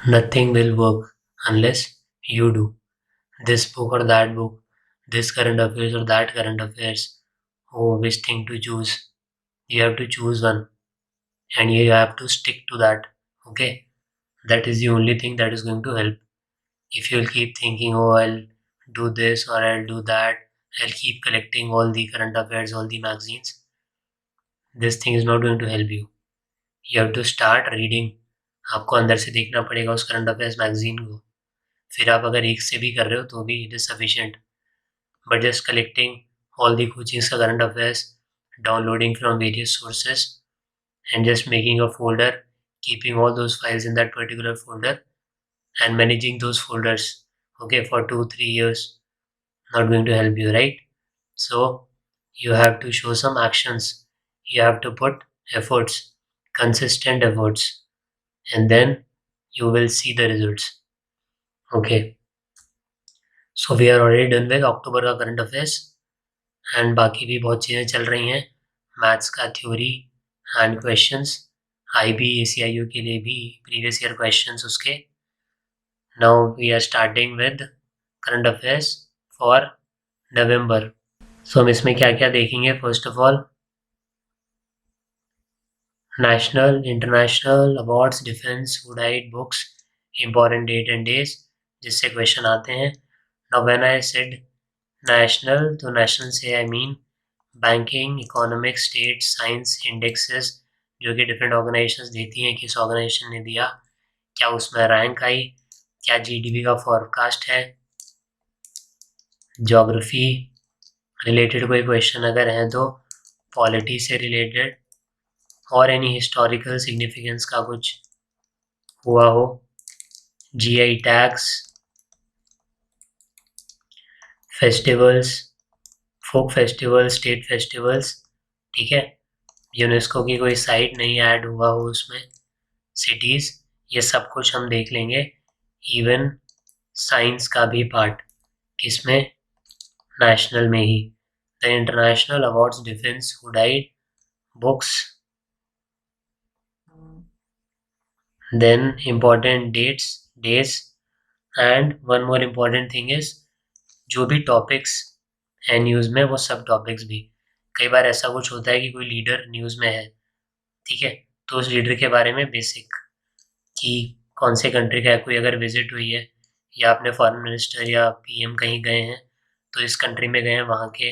Nothing will work unless you do this book or that book, this current affairs or that current affairs. Oh, which thing to choose? You have to choose one and you have to stick to that. Okay, that is the only thing that is going to help. If you'll keep thinking, oh, I'll do this or I'll do that, I'll keep collecting all the current affairs, all the magazines, this thing is not going to help you. You have to start reading. आपको अंदर से देखना पड़ेगा उस current affairs magazine को. फिर आप अगर एक से भी कर रहे हो तो भी it is sufficient. But just collecting all the coachings का current affairs, downloading from various sources and just making a folder, keeping all those files in that particular folder and managing those folders, okay, for 2-3 years, not going to help you, right? So you have to show some actions, you have to put efforts, consistent efforts, and then you will see the results. Okay, so we are already done with October का current affairs and बाकी भी बहुत चीज़ें चल रही हैं. Maths का theory and questions, IB ACIU के लिए भी प्रीवियस ईयर क्वेश्चंस उसके. Now we are starting with current affairs for November. So हम इसमें क्या क्या देखेंगे? First of all national international awards, defence, वुडाइट books, important date and days जिससे क्वेश्चन आते हैं. Now when I said national, तो नेशनल से I mean banking, economics, state, science, indexes जो कि डिफरेंट ऑर्गेनाइजेशंस देती हैं, किस ऑर्गेनाइजेशन ने दिया, क्या उसमें रैंक आई, क्या GDP का फॉरकास्ट है. ज्योग्राफी रिलेटेड कोई क्वेश्चन अगर है तो पॉलिटी से रिलेटेड और एनी हिस्टोरिकल सिग्निफिकेंस का कुछ हुआ हो. GI tags, festivals, folk festival, state festivals, ठीक है. यूनेस्को की कोई साइट नहीं ऐड हुआ हो उसमें, सिटीज़, ये सब कुछ हम देख लेंगे. इवन साइंस का भी पार्ट किसमें? नेशनल में ही. द इंटरनेशनल अवार्ड्स, डिफेंस, वुडाइट books, then important dates, days, and one more important thing is जो भी टॉपिक्स है न्यूज़ में वो सब टॉपिक्स भी. कई बार ऐसा कुछ होता है कि कोई लीडर न्यूज़ में है, ठीक है, तो उस लीडर के बारे में बेसिक कि कौन से कंट्री का है, कोई अगर विजिट हुई है या आपने फॉरेन मिनिस्टर या PM कहीं गए हैं तो इस कंट्री में गए हैं, वहाँ के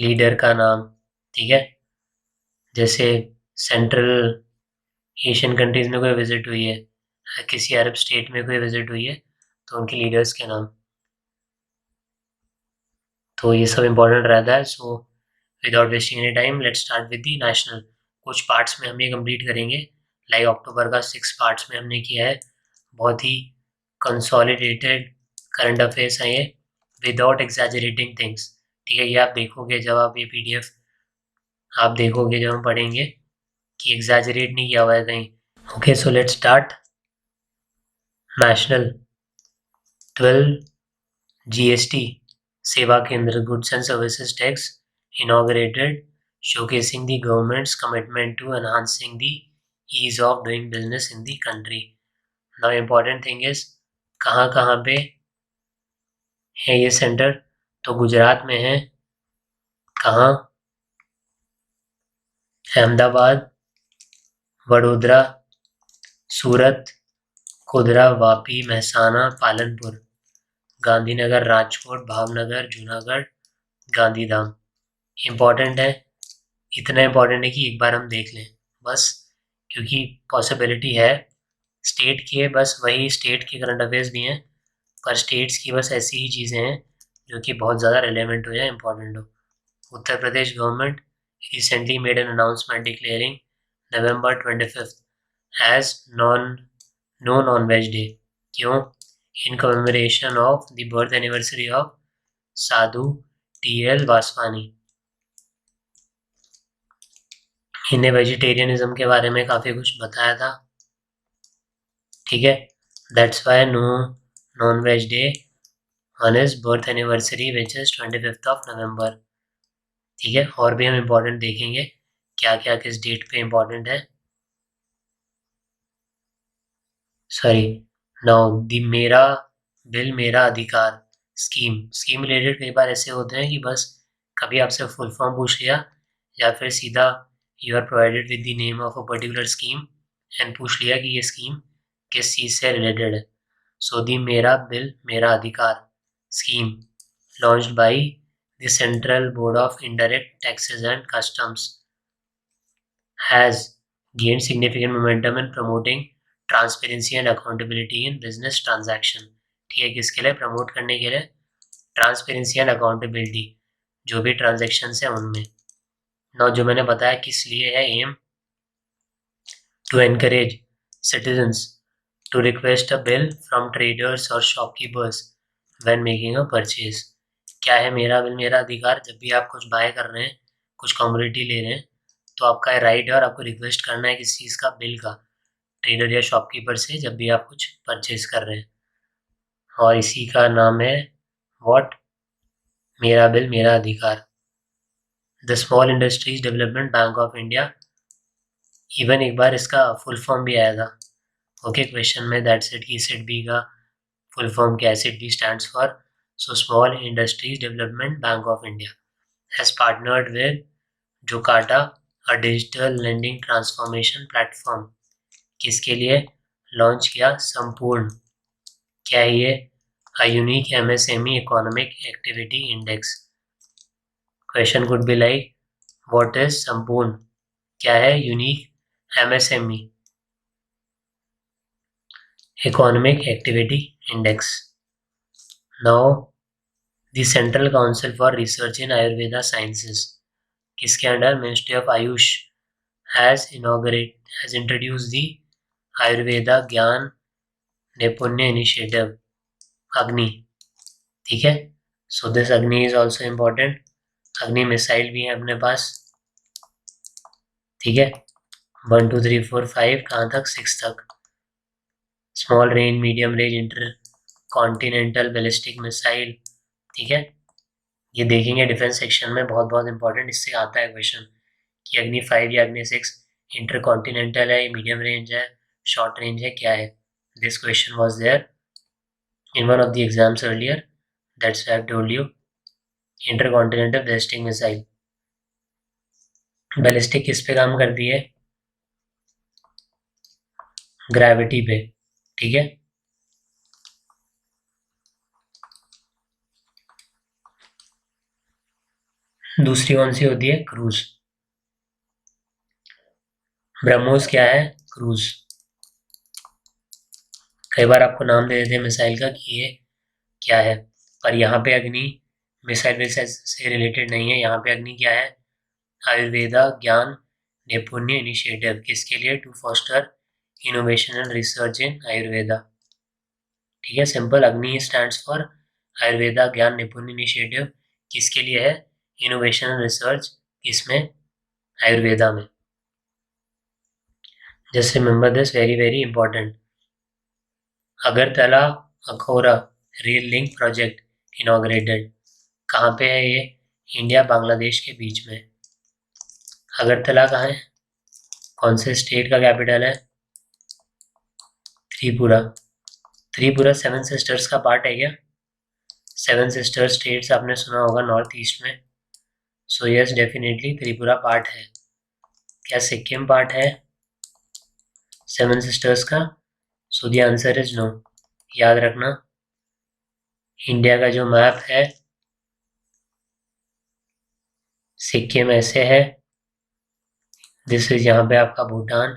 लीडर का नाम, ठीक है. जैसे सेंट्रल एशियन कंट्रीज़ में कोई विजिट हुई है, किसी अरब स्टेट में कोई विजिट हुई है तो उनके लीडर्स के नाम. तो ये सब इम्पोर्टेंट रहता है. So without wasting any time let's start with the national. कुछ पार्ट्स में हम ये कंप्लीट करेंगे, लाइक अक्टूबर का 6 पार्ट्स में हमने किया है. बहुत ही कंसोलिडेटेड करंट अफेयर्स हैं ये, विदाउट एग्जैजरेटिंग थिंग्स, ठीक है. ये आप देखोगे जब आप ये PDF आप देखोगे जब हम पढ़ेंगे कि एग्जैजरेट नहीं किया हुआ है कहीं. Okay, so let's start. National 12 GST सेवा केंद्र, goods and services tax inaugurated, showcasing the government's commitment to enhancing the ease of doing business in the country. Now important thing is कहाँ कहाँ पे है ये सेंटर? तो गुजरात में है. कहाँ? अहमदाबाद, वडोदरा, सूरत, गोधरा, वापी, महसाना, पालनपुर, गांधीनगर, राजकोट, भावनगर, जूनागढ़, गांधीधाम. इम्पॉर्टेंट है, इतना इम्पॉर्टेंट है कि एक बार हम देख लें बस, क्योंकि पॉसिबिलिटी है स्टेट की है, बस वही स्टेट के करंट अफेयर्स भी हैं, पर स्टेट्स की बस ऐसी ही चीज़ें हैं जो कि बहुत ज़्यादा रेलेवेंट हो या इम्पॉर्टेंट हो. Uttar Pradesh government recently made an announcement declaring November 25th as no non-veg day. क्यों? In commemoration of the birth anniversary of Sadhu TL Vaswani. इन्हें वेजिटेरियनिज्म के बारे में काफ़ी कुछ बताया था, ठीक है. That's why no non veg day on his birth anniversary which is 25th of November, ठीक है. और भी हम इम्पोर्टेंट देखेंगे क्या क्या किस डेट पे इम्पोर्टेंट है. सॉरी, नाउ द मेरा बिल मेरा अधिकार स्कीम रिलेटेड कई बार ऐसे होते हैं कि बस कभी आपसे फुल फॉर्म पूछ लिया या फिर सीधा you are provided with the name of a particular scheme and पूछ लिया कि ये स्कीम किस चीज़ से रिलेटेड है। सो दी मेरा बिल मेरा अधिकार scheme launched by the Central Board of Indirect Taxes and Customs has gained significant momentum in promoting transparency and accountability in business transaction। ठीक है, किसके लिए प्रमोट करने के लिए? ट्रांसपेरेंसी एंड अकाउंटेबिलिटी, जो भी ट्रांजेक्शन है उनमें। ना जो मैंने बताया किस लिए है, aim to encourage citizens to request a bill from traders or shopkeepers when making a purchase। क्या है मेरा बिल मेरा अधिकार? जब भी आप कुछ बाय कर रहे हैं, कुछ कमोडिटी ले रहे हैं, तो आपका राइट है और आपको रिक्वेस्ट करना है किस चीज़ का? बिल का, ट्रेडर या शॉपकीपर से, जब भी आप कुछ परचेज कर रहे हैं। और इसी का नाम है व्हाट? मेरा बिल मेरा अधिकार। The small industries development bank of India, even एक बार इसका फुल फॉर्म भी आया था ओके क्वेश्चन में, दैट सेट की सेट बी का फुल फॉर्म क्या है? SIDBI stands for so small industries development bank of India has partnered with Jocata a digital lending transformation platform. किसके लिए लॉन्च किया? संपूर्ण, क्या है ये? A unique MSME economic activity index. Question could be like what is Sampurn? क्या है? Unique MSME economic activity index. Now the central council for research in Ayurveda sciences, किसके अंडर? Ministry of AYUSH has introduced the Ayurveda Gyan Naipunya initiative, Agni. ठीक है, so this Agni is also important. Agni missile भी है अपने पास। ठीक है, 1 2 3 4 5 कहाँ तक? 6 तक। Small range, medium range, inter continental ballistic missile. ठीक है, ये देखेंगे डिफेंस सेक्शन में, बहुत बहुत इंपॉर्टेंट, इससे आता है क्वेश्चन कि अग्नि 5 या अग्नि 6 इंटर कॉन्टिनेंटल है, मीडियम रेंज है, शॉर्ट रेंज है, क्या है? This question was there in one of the exams earlier, that's why I've told you intercontinental ballistic missile। Ballistic किस पे काम करती है? ग्रेविटी पे। ठीक है, दूसरी कौन सी होती है? क्रूज। ब्रह्मोस क्या है? क्रूज। कई बार आपको नाम दे देते हैं मिसाइल का कि ये क्या है, पर यहाँ पे अग्नि मिसाइल से रिलेटेड नहीं है। यहाँ पे अग्नि क्या है? आयुर्वेदा ज्ञान नैपुण्य इनिशिएटिव, किसके लिए? To foster innovation and research in Ayurveda. ठीक है, सिंपल, अग्नि स्टैंड्स फॉर आयुर्वेदा ज्ञान निपुण इनिशिएटिव, किसके लिए है? इनोवेशन एंड रिसर्च, किसमें? आयुर्वेदा में। Just remember this, very very important. Agartala Akhaura rail link project inaugurated, कहाँ पे है ये? इंडिया बांग्लादेश के बीच में। अगरतला कहाँ है? कौन से स्टेट का कैपिटल है? त्रिपुरा। त्रिपुरा सेवन सिस्टर्स का पार्ट है क्या? सेवन सिस्टर स्टेट्स आपने सुना होगा नॉर्थ ईस्ट में। So yes, definitely Tripura part है। क्या सिक्किम पार्ट है सेवन सिस्टर्स का? So the answer is no. याद रखना, इंडिया का जो मैप है, सिक्किम ऐसे है, दिस इज यहाँ पे आपका भूटान,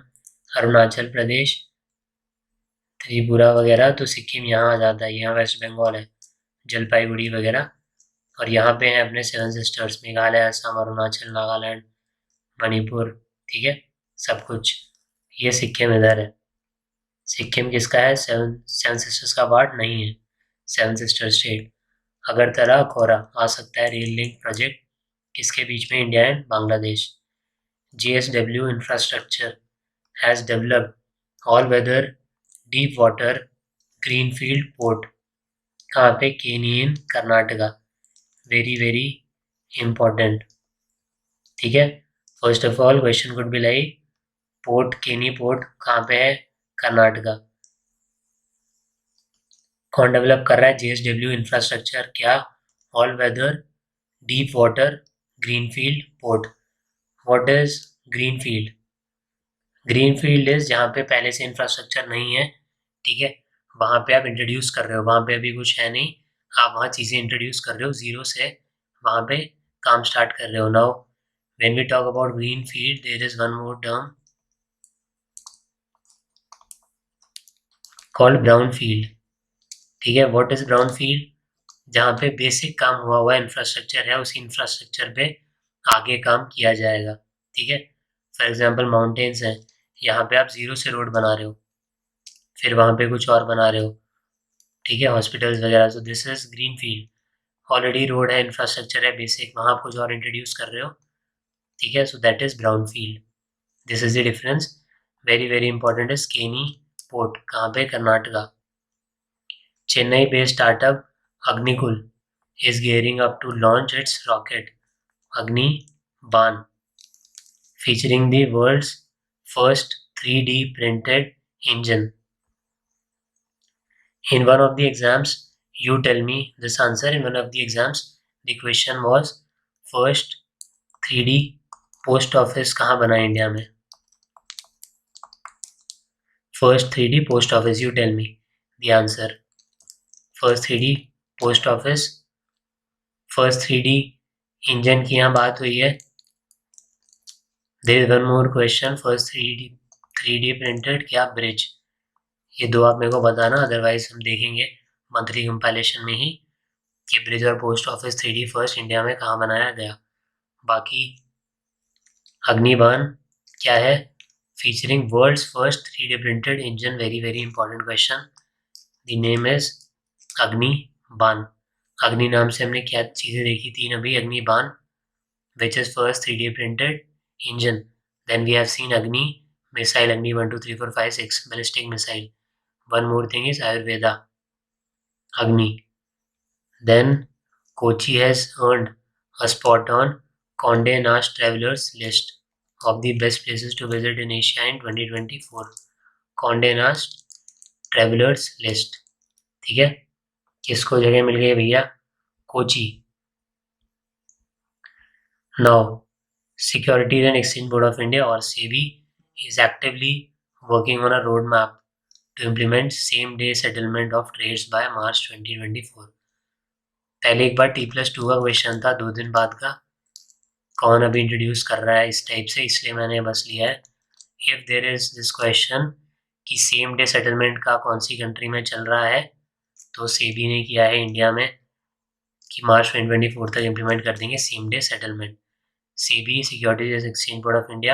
अरुणाचल प्रदेश, त्रिपुरा वगैरह, तो सिक्किम यहाँ आ जाता है। यहाँ वेस्ट बंगाल है, जलपाईगुड़ी वगैरह, और यहाँ पे हैं अपने सेवन सिस्टर्स, मेघालय, असम, अरुणाचल, नागालैंड, मणिपुर। ठीक है, सब कुछ। ये सिक्किम इधर है। सिक्किम किसका है? सेवन सिस्टर्स का पार्ट नहीं है, seven sister state. Agartala Akhaura आ सकता है रेल लिंक प्रोजेक्ट, किसके बीच में? India and Bangladesh. JSW infrastructure has developed all weather deep water greenfield port, कहाँ पे? केनियन, कर्नाटका। Very very important. ठीक है, first of all question could be like port, Keni port कहाँ पे है? कर्नाटका। कौन डेवलप कर रहा है? JSW infrastructure. क्या? All weather deep water greenfield port. What is greenfield? Greenfield is जहाँ पे पहले से इंफ्रास्ट्रक्चर नहीं है, ठीक है, वहाँ पे आप इंट्रोड्यूस कर रहे हो, वहाँ पे अभी कुछ है नहीं, आप वहाँ चीज़ें इंट्रोड्यूस कर रहे हो, जीरो से वहाँ पे काम स्टार्ट कर रहे हो। Now when we talk about green field there is one more term called brown field. ठीक है, व्हाट इज ब्राउन फील्ड? जहाँ पे बेसिक काम हुआ हुआ इंफ्रास्ट्रक्चर है, उस इंफ्रास्ट्रक्चर पे आगे काम किया जाएगा। ठीक है, फॉर एग्जाम्पल माउंटेन्स हैं, यहाँ पे आप जीरो से रोड बना रहे हो, फिर वहाँ पे कुछ और बना रहे हो, ठीक है, हॉस्पिटल्स वगैरह। So this is green field. Already road है, इंफ्रास्ट्रक्चर है बेसिक, वहाँ आप कुछ और इंट्रोड्यूस कर रहे हो, ठीक है, so that is brown field. This is the difference. Very very important है। स्केनी पोर्ट कहाँ पे? Karnataka. Chennai based startup Agnikul is gearing up to launch its rocket Agni-Ban, featuring the world's first 3D printed engine. In one of the exams, you tell me this answer. In one of the exams, the question was first 3D post office कहाँ बना India में? First 3D post office, you tell me the answer. First 3D post office, first 3D engine की यहाँ बात हुई है. There is one more question. First 3D printed क्या? Bridge. ये दो आप मेरे को बताना, अदरवाइज हम देखेंगे मंथली कंपाइलेशन में ही कि ब्रिज और post office 3D first India में कहाँ बनाया गया. बाकी अग्निबाण क्या है? Featuring world's first 3D printed engine. Very very important question. The name is Agnibaan. Agni नाम से हमने क्या चीज़ें देखी थी अभी? अग्निबाण which is first 3D printed engine. Then we have seen Agni missile, Agni 1, 2, 3, 4, 5, 6 ballistic missile. One more thing is Ayurveda, Agni. Then Kochi has earned a spot on Condé Nast Travelers list of the best places to visit in Asia in 2024. Condé Nast Travelers list. ठीक है, किसको जगह मिल गई भैया? Kochi. Now Securities and Exchange Board of India or SEBI is actively working on a roadmap to implement same-day settlement of trades by March 2024. पहले एक बार T+2 का question था 2 दिन बाद का, कौन अभी इंट्रोड्यूस कर रहा है इस टाइप से, इसलिए मैंने बस लिया है. If there is this question कि सेम डे सेटलमेंट का कौन सी कंट्री में चल रहा है, तो सेबी ने किया है इंडिया में कि मार्च 2024 तक इम्प्लीमेंट कर देंगे same day settlement. SEBI, securities exchange board of India.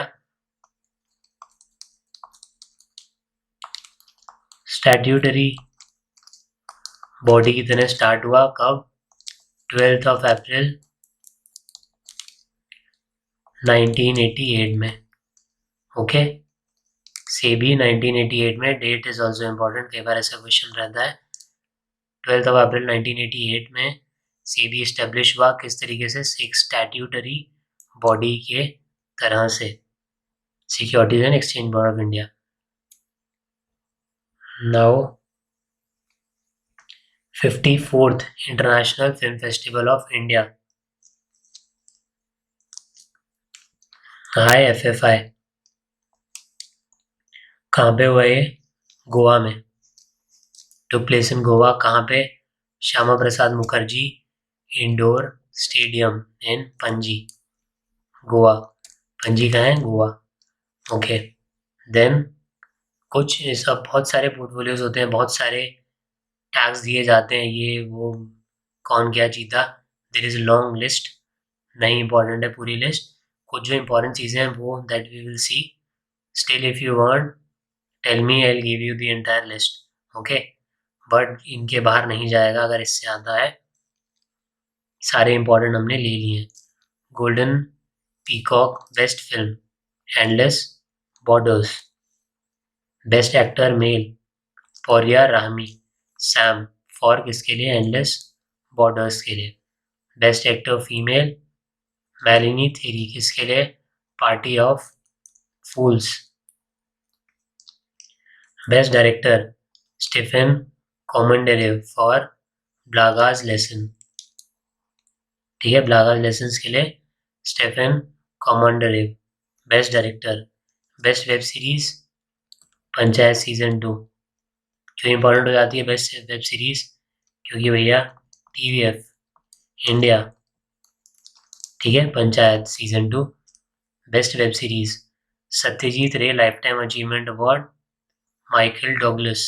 Statutory body की तरह स्टार्ट हुआ कब? 12 अप्रैल 1988 में. ओके, सेबी 1988 में. डेट इज ऑल्सो इम्पॉर्टेंट, कई बार ऐसा क्वेश्चन रहता है. 12 अप्रैल 1988 में सेबी इस्टेब्लिश हुआ. किस तरीके से? एक स्टैट्यूटरी बॉडी के तरह से, securities and exchange board of India. Now 54th international film festival of India. IFFI कहाँ पे हुआ ये? गोवा में. Took place in Goa. कहाँ पे? Shyama Prasad Mukherjee indoor stadium in Panaji, Goa. Panaji कहाँ है? गोवा. ओके. देन कुछ सब बहुत सारे पोर्टफोलियोज होते हैं, बहुत सारे टैग्स दिए जाते हैं, ये वो कौन क्या जीता. देयर इज लॉन्ग लिस्ट, नहीं इंपॉर्टेंट है पूरी लिस्ट. कुछ जो इंपॉर्टेंट चीज़ें हैं वो that we will see. Still if you want tell me, I will give you the entire list. Okay, but इनके बाहर नहीं जाएगा अगर इससे आता है. सारे इंपॉर्टेंट हमने ले लिए हैं. Golden peacock best film endless borders. Best actor male Pouria Rahimi Sam for किसके लिए? एंडलेस बॉर्डर्स के लिए. Best actor female Melanie Thierry किसके लिए? Party of fools. Best director Stephan Komandarev for Blaga's lessons, ठीक है, ब्लागाज लेसन के लिए Stephan Komandarev. Best director, best web series Panchayat season 2। क्यों इंपॉर्टेंट हो जाती है बेस्ट वेब सीरीज? क्योंकि भैया TVF इंडिया, ठीक है, Panchayat season 2 best web series. Satyajit Ray lifetime achievement award Michael Douglas,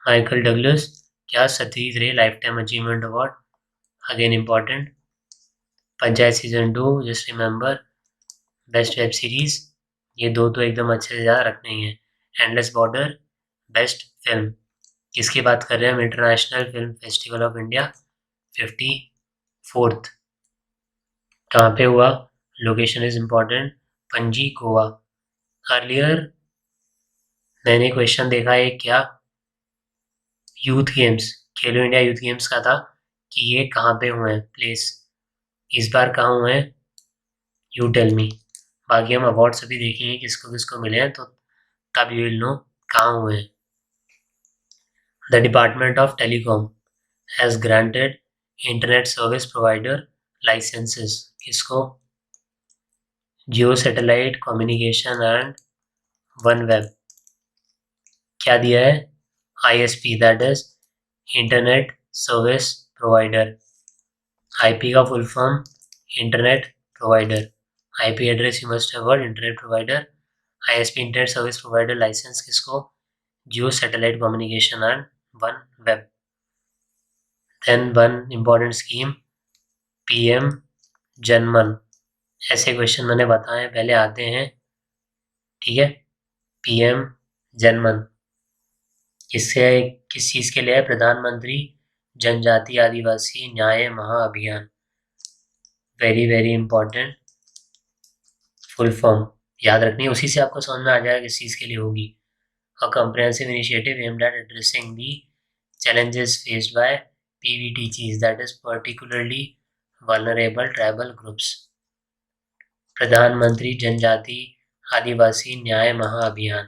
Michael Douglas क्या Satyajit Ray lifetime achievement award, again important. Panchayat season 2 just remember best web series, ये दो तो एकदम अच्छे से याद रखने ही है। एंडलेस बॉर्डर बेस्ट फिल्म, किसकी बात कर रहे हैं हम? International film festival of India 54th, कहाँ पे हुआ? Location is important, Panaji Goa. Earlier मैंने क्वेश्चन देखा है क्या, यूथ गेम्स, खेलो इंडिया यूथ गेम्स का था कि ये कहाँ पे हुए हैं प्लेस, इस बार कहाँ हुए हैं? You tell me. बाकी हम अवार्ड्स अभी देखेंगे किसको किसको मिले हैं, तो तब यू विल नो कहाँ हुए हैं। The department of telecom has granted internet service provider licences, किसको? Jio satellite communication and one web. क्या दिया है? ISP, that is internet service provider. IP का full form internet provider, IP address you must have word internet provider. ISP internet service provider licence किसको? Jio satellite communication and one web. Then one important scheme PM JANMAN, ऐसे question मैंने बताए पहले आते हैं, ठीक है। PM जनमन किससे, किस चीज़ के लिए है? प्रधानमंत्री जनजाति आदिवासी न्याय महाअभियान, very very important full form याद रखनी है, उसी से आपको समझ में आ जाएगा किस चीज़ के लिए होगी। अ comprehensive initiative aimed at addressing the challenges faced by PVTGs, that is particularly vulnerable tribal groups। प्रधानमंत्री जनजाति आदिवासी न्याय महाअभियान,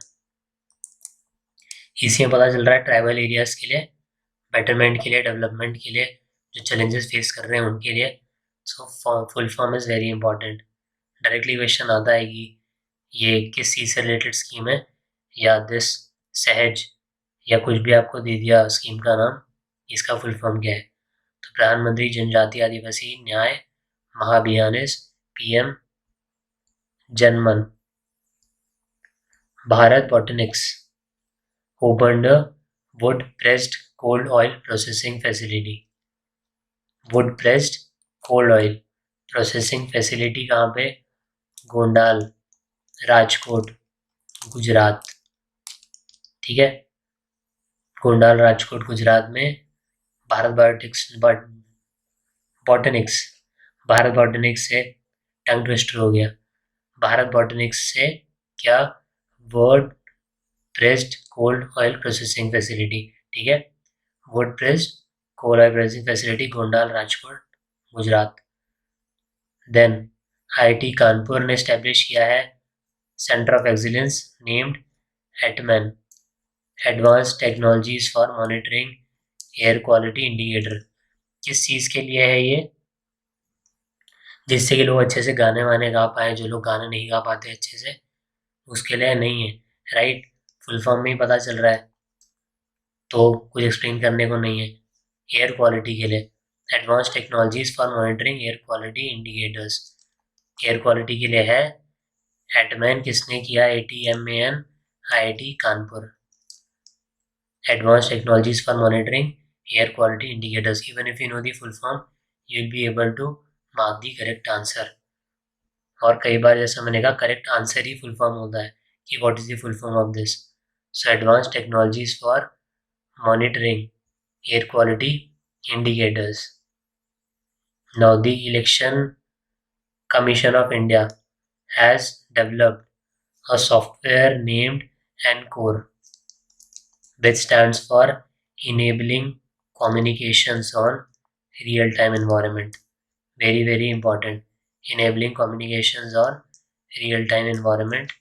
इसी में पता चल रहा है ट्राइबल एरियाज के लिए बेटरमेंट के लिए, डेवलपमेंट के लिए, जो चैलेंजेस फेस कर रहे हैं उनके लिए। So full form is very important. Directly question आता है कि ये किस चीज़ से रिलेटेड स्कीम है, या दिस सहज, या कुछ भी आपको दे दिया स्कीम का नाम, इसका फुल फॉर्म क्या है? तो प्रधानमंत्री जनजाति आदिवासी न्याय महाअभियान is PM Janman. Bharat बॉटनिक्स opened a wood pressed cold oil processing facility, wood pressed cold oil processing facility कहाँ पे? गोंडाल, राजकोट, गुजरात, ठीक है, गोंडाल राजकोट गुजरात में। भारत बॉटनिक्स, भारत बॉटनिक्स से टंग ट्विस्टर हो गया, भारत बॉटनिक्स से क्या? Wood pressed cold oil processing facility, ठीक है, wood pressed cold oil processing facility Gondal Rajkot Gujarat. Then IIT Kanpur ने स्टैब्लिश किया है centre of excellence named ATMAN, advance technologies for monitoring air quality indicator. किस चीज़ के लिए है ये? जिससे कि लोग अच्छे से गाने वाने गा पाए, जो लोग गाने नहीं गा पाते अच्छे से उसके लिए नहीं है, राइट, फुल फॉर्म में ही पता चल रहा है, तो कुछ एक्सप्लेन करने को नहीं है। एयर क्वालिटी के लिए advance technologies for monitoring air quality indicators, air quality के लिए है एटमैन। किसने किया? ATMAN IIT Kanpur, advance technologies for monitoring air quality indicators. Even if you know the full form you will be able to mark the correct answer. और कई बार जैसा मैंने कहा करेक्ट आंसर ही फुल फॉर्म होता है कि what is the full form of this. So advance technologies for monitoring air quality indicators. Now the Election Commission of India has developed a software named ENCORE, which stands for Enabling Communications on Real-Time Environment. Very very important, Enabling Communications on Real-Time Environment.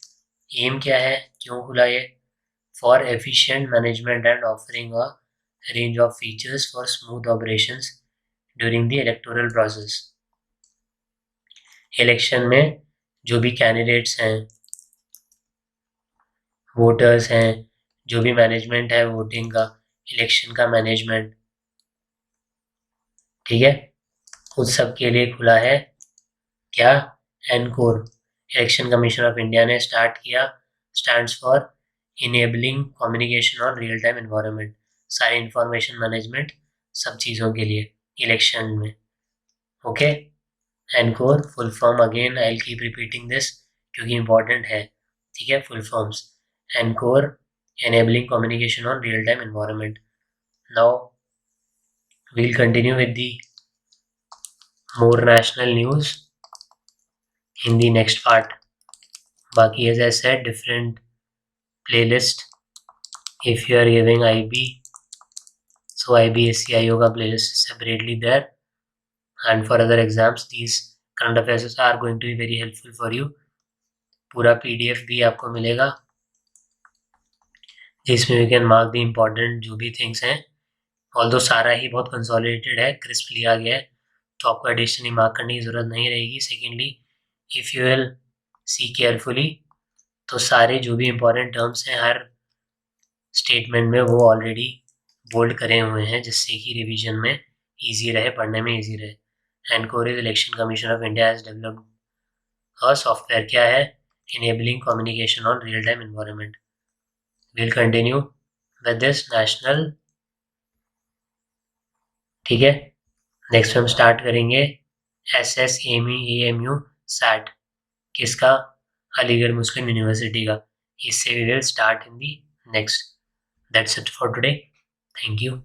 Aim क्या है, क्यों खुला ये? For efficient management and offering a range of features for smooth operations during the electoral process. Election में जो भी candidates हैं, voters हैं, जो भी मैनेजमेंट है वोटिंग का, इलेक्शन का मैनेजमेंट, ठीक है, उस सब के लिए खुला है क्या, encore. Election commission of India ने स्टार्ट किया, stands for enabling communication on real time environment, सारे इंफॉर्मेशन मैनेजमेंट सब चीज़ों के लिए इलेक्शन में। Okay, encore full form, again I will keep repeating this क्योंकि इंपॉर्टेंट है, ठीक है। Full forms, encore enabling communication on real time environment. Now we'll continue with the more national news in the next part. Baki, as I said, different playlist. If you are giving IB, so IBSC IOGA playlist is separately there, and for other exams these current affairs are going to be very helpful for you. पूरा PDF भी आपको मिलेगा जिसमें you can mark the important जो भी things हैं। Although सारा ही बहुत कंसोलिडेटेड है, क्रिस्प लिया गया है, तो आपको एडिशनली मार्क करने की ज़रूरत नहीं रहेगी। Secondly, if you will see carefully, तो सारे जो भी इम्पोर्टेंट टर्म्स हैं हर स्टेटमेंट में वो ऑलरेडी बोल्ड करे हुए हैं, जिससे कि रिवीजन में ईजी रहे, पढ़ने में ईजी रहे। Encore election commission of India has developed software क्या है, enabling communication on real time environment. Will continue with this national, ठीक है। नेक्स्ट हम स्टार्ट करेंगे SSAMU SAT, किसका, अलीगढ़ मुस्लिम यूनिवर्सिटी का। इससे we will start in the next. That's it for today, thank you.